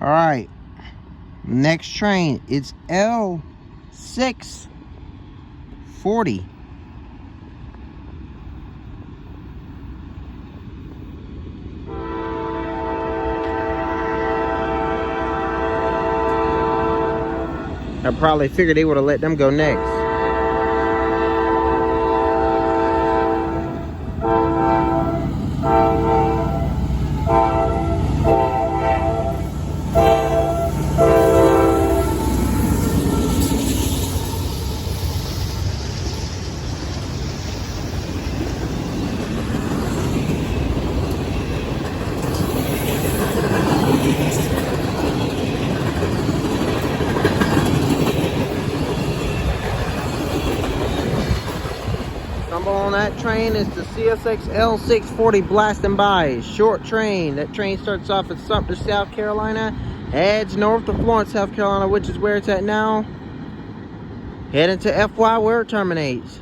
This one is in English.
All right. Next train, it's L640. I probably figured they would have let them go next. Number on that train is the CSX L640 blasting by. Short train. That train starts off at Sumter, South Carolina, heads north to Florence, South Carolina, which is where it's at now. Heading to FY where it terminates.